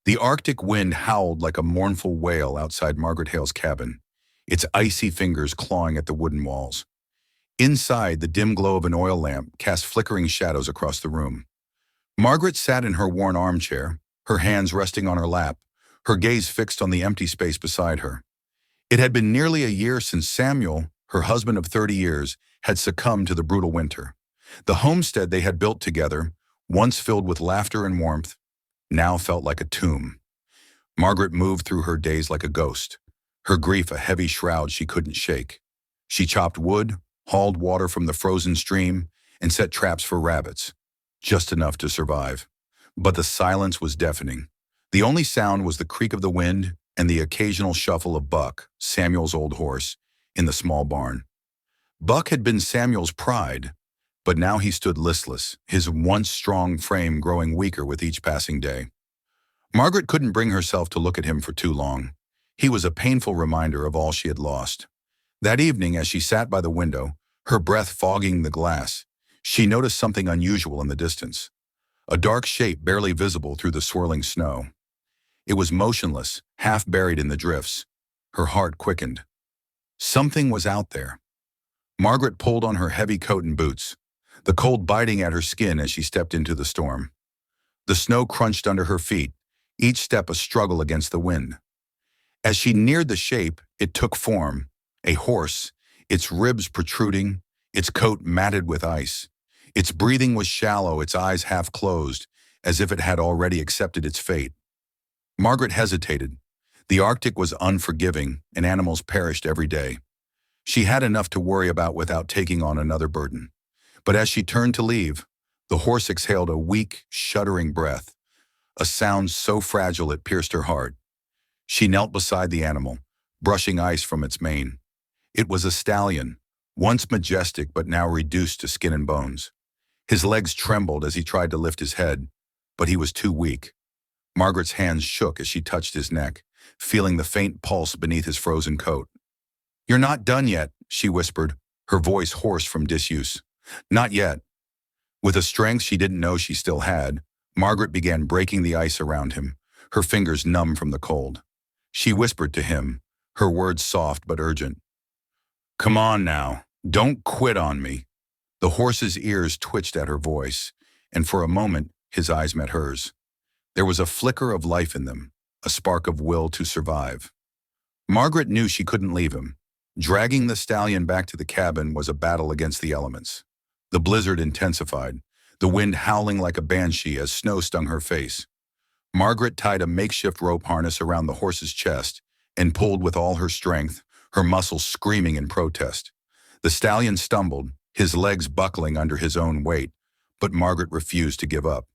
The Arctic wind howled like a mournful wail outside Margaret Hale's cabin, its icy fingers clawing at the wooden walls. Inside, the dim glow of an oil lamp cast flickering shadows across the room. Margaret sat in her worn armchair, her hands resting on her lap, her gaze fixed on the empty space beside her. It had been nearly a year since Samuel, her husband of 30 years, had succumbed to the brutal winter. The homestead they had built together, once filled with laughter and warmth, now felt like a tomb. Margaret moved through her days like a ghost, her grief a heavy shroud she couldn't shake. She chopped wood, hauled water from the frozen stream, and set traps for rabbits, just enough to survive. But the silence was deafening. The only sound was the creak of the wind and the occasional shuffle of Buck, Samuel's old horse, in the small barn. Buck had been Samuel's pride, but now he stood listless, his once strong frame growing weaker with each passing day. Margaret couldn't bring herself to look at him for too long. He was a painful reminder of all she had lost. That evening, as she sat by the window, her breath fogging the glass, she noticed something unusual in the distance. A dark shape barely visible through the swirling snow. It was motionless, half buried in the drifts. Her heart quickened. Something was out there. Margaret pulled on her heavy coat and boots, the cold biting at her skin as she stepped into the storm. The snow crunched under her feet, each step a struggle against the wind. As she neared the shape, it took form, a horse, its ribs protruding, its coat matted with ice. Its breathing was shallow, its eyes half closed, as if it had already accepted its fate. Margaret hesitated. The Arctic was unforgiving, and animals perished every day. She had enough to worry about without taking on another burden. But as she turned to leave, the horse exhaled a weak, shuddering breath, a sound so fragile it pierced her heart. She knelt beside the animal, brushing ice from its mane. It was a stallion, once majestic but now reduced to skin and bones. His legs trembled as he tried to lift his head, but he was too weak. Margaret's hands shook as she touched his neck, feeling the faint pulse beneath his frozen coat. "You're not done yet," she whispered, her voice hoarse from disuse. "Not yet." With a strength she didn't know she still had, Margaret began breaking the ice around him, her fingers numb from the cold. She whispered to him, her words soft but urgent. "Come on now, don't quit on me." The horse's ears twitched at her voice, and for a moment his eyes met hers. There was a flicker of life in them, a spark of will to survive. Margaret knew she couldn't leave him. Dragging the stallion back to the cabin was a battle against the elements. The blizzard intensified, the wind howling like a banshee as snow stung her face. Margaret tied a makeshift rope harness around the horse's chest and pulled with all her strength, her muscles screaming in protest. The stallion stumbled, his legs buckling under his own weight, but Margaret refused to give up.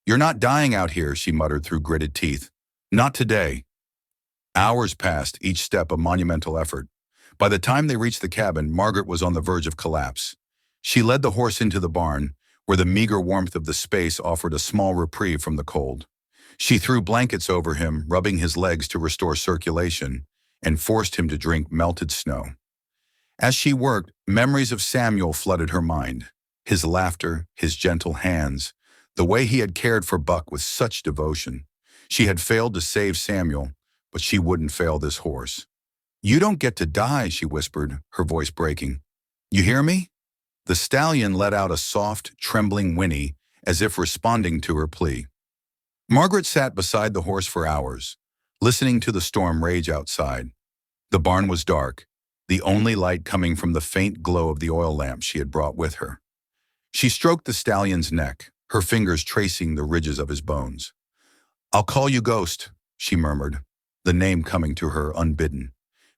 "You're not dying out here," she muttered through gritted teeth. "Not today." Hours passed, each step a monumental effort. By the time they reached the cabin, Margaret was on the verge of collapse. She led the horse into the barn, where the meager warmth of the space offered a small reprieve from the cold. She threw blankets over him, rubbing his legs to restore circulation, and forced him to drink melted snow. As she worked, memories of Samuel flooded her mind. His laughter, his gentle hands, the way he had cared for Buck with such devotion. She had failed to save Samuel, but she wouldn't fail this horse. "You don't get to die," she whispered, her voice breaking. "You hear me?" The stallion let out a soft, trembling whinny, as if responding to her plea. Margaret sat beside the horse for hours, listening to the storm rage outside. The barn was dark, the only light coming from the faint glow of the oil lamp she had brought with her. She stroked the stallion's neck, her fingers tracing the ridges of his bones. "I'll call you Ghost," she murmured, the name coming to her unbidden,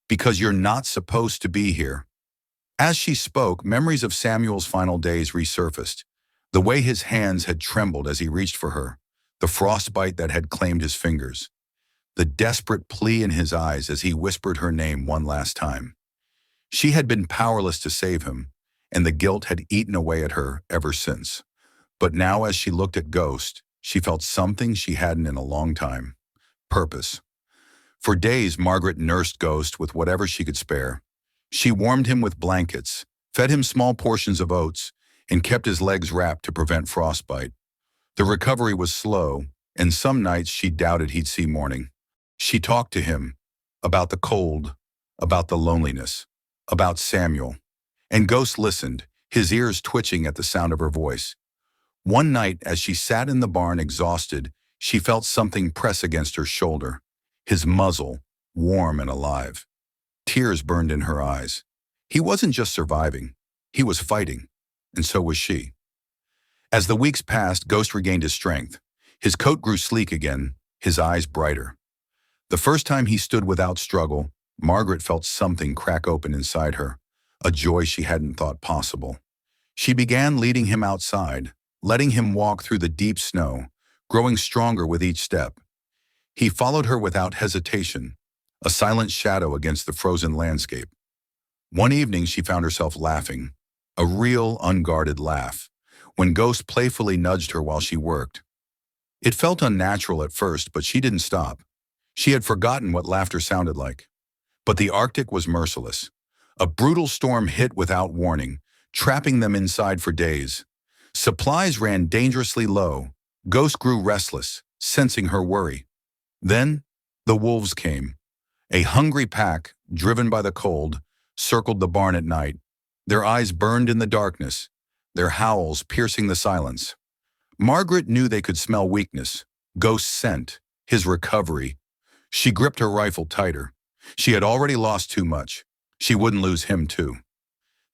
"because you're not supposed to be here." As she spoke, memories of Samuel's final days resurfaced, the way his hands had trembled as he reached for her, the frostbite that had claimed his fingers, the desperate plea in his eyes as he whispered her name one last time. She had been powerless to save him, and the guilt had eaten away at her ever since. But now as she looked at Ghost, she felt something she hadn't in a long time: purpose. For days, Margaret nursed Ghost with whatever she could spare. She warmed him with blankets, fed him small portions of oats, and kept his legs wrapped to prevent frostbite. The recovery was slow, and some nights she doubted he'd see morning. She talked to him about the cold, about the loneliness, about Samuel. And Ghost listened, his ears twitching at the sound of her voice. One night, as she sat in the barn exhausted, she felt something press against her shoulder, his muzzle, warm and alive. Tears burned in her eyes. He wasn't just surviving, he was fighting, and so was she. As the weeks passed, Ghost regained his strength. His coat grew sleek again, his eyes brighter. The first time he stood without struggle, Margaret felt something crack open inside her, a joy she hadn't thought possible. She began leading him outside, letting him walk through the deep snow, growing stronger with each step. He followed her without hesitation, a silent shadow against the frozen landscape. One evening she found herself laughing, a real, unguarded laugh, when Ghost playfully nudged her while she worked. It felt unnatural at first, but she didn't stop. She had forgotten what laughter sounded like. But the Arctic was merciless. A brutal storm hit without warning, trapping them inside for days. Supplies ran dangerously low. Ghost grew restless, sensing her worry. Then, the wolves came. A hungry pack, driven by the cold, circled the barn at night. Their eyes burned in the darkness, their howls piercing the silence. Margaret knew they could smell weakness, Ghost's scent, his recovery. She gripped her rifle tighter. She had already lost too much. She wouldn't lose him too.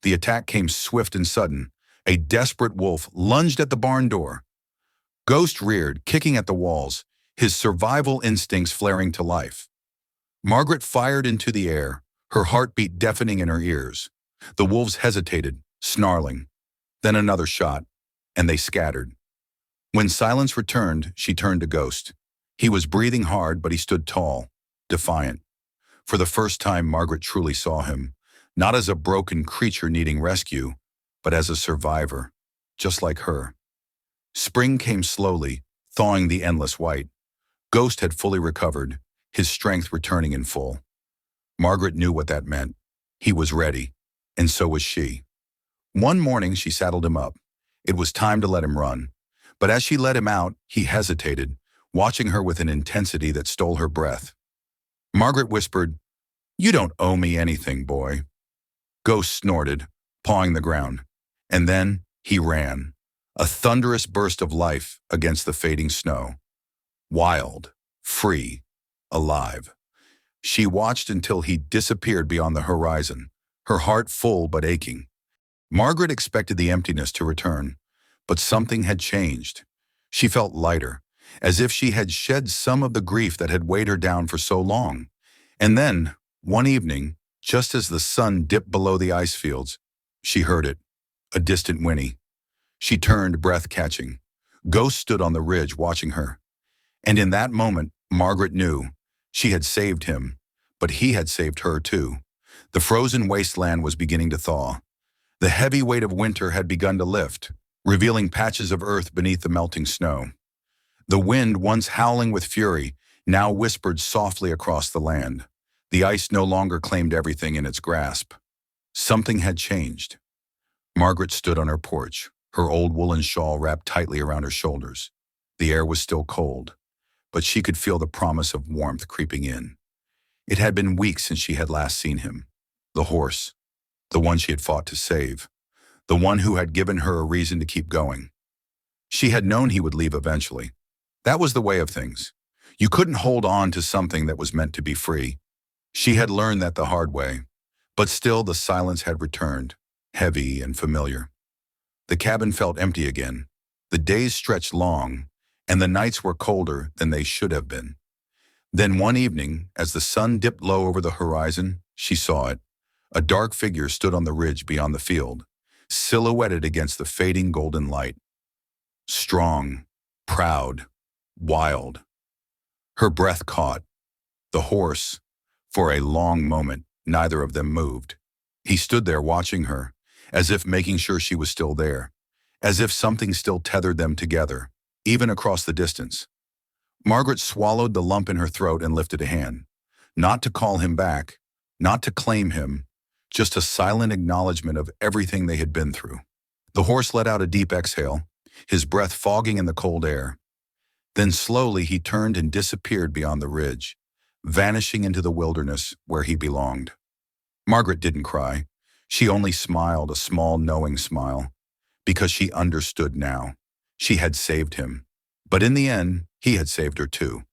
The attack came swift and sudden. A desperate wolf lunged at the barn door. Ghost reared, kicking at the walls, his survival instincts flaring to life. Margaret fired into the air, her heartbeat deafening in her ears. The wolves hesitated, snarling. Then another shot, and they scattered. When silence returned, she turned to Ghost. He was breathing hard, but he stood tall, defiant. For the first time, Margaret truly saw him, not as a broken creature needing rescue, but as a survivor, just like her. Spring came slowly, thawing the endless white. Ghost had fully recovered, his strength returning in full. Margaret knew what that meant. He was ready, and so was she. One morning, she saddled him up. It was time to let him run. But as she let him out, he hesitated, watching her with an intensity that stole her breath. Margaret whispered, "You don't owe me anything, boy." Ghost snorted, pawing the ground. And then he ran, a thunderous burst of life against the fading snow. Wild, free, alive. She watched until he disappeared beyond the horizon, her heart full but aching. Margaret expected the emptiness to return, but something had changed. She felt lighter, as if she had shed some of the grief that had weighed her down for so long. And then, one evening, just as the sun dipped below the ice fields, she heard it, a distant whinny. She turned, breath catching. Ghost stood on the ridge watching her. And in that moment, Margaret knew she had saved him, but he had saved her too. The frozen wasteland was beginning to thaw. The heavy weight of winter had begun to lift, revealing patches of earth beneath the melting snow. The wind, once howling with fury, now whispered softly across the land. The ice no longer claimed everything in its grasp. Something had changed. Margaret stood on her porch, her old woolen shawl wrapped tightly around her shoulders. The air was still cold, but she could feel the promise of warmth creeping in. It had been weeks since she had last seen him. The horse, the one she had fought to save, the one who had given her a reason to keep going. She had known he would leave eventually. That was the way of things. You couldn't hold on to something that was meant to be free. She had learned that the hard way, but still the silence had returned, heavy and familiar. The cabin felt empty again. The days stretched long, and the nights were colder than they should have been. Then one evening, as the sun dipped low over the horizon, she saw it. A dark figure stood on the ridge beyond the field, silhouetted against the fading golden light. Strong, proud, wild. Her breath caught. The horse, for a long moment, neither of them moved. He stood there watching her, as if making sure she was still there, as if something still tethered them together, even across the distance. Margaret swallowed the lump in her throat and lifted a hand, not to call him back, not to claim him, just a silent acknowledgement of everything they had been through. The horse let out a deep exhale, his breath fogging in the cold air. Then slowly he turned and disappeared beyond the ridge, vanishing into the wilderness where he belonged. Margaret didn't cry. She only smiled, a small, knowing smile, because she understood now. She had saved him. But in the end, he had saved her too.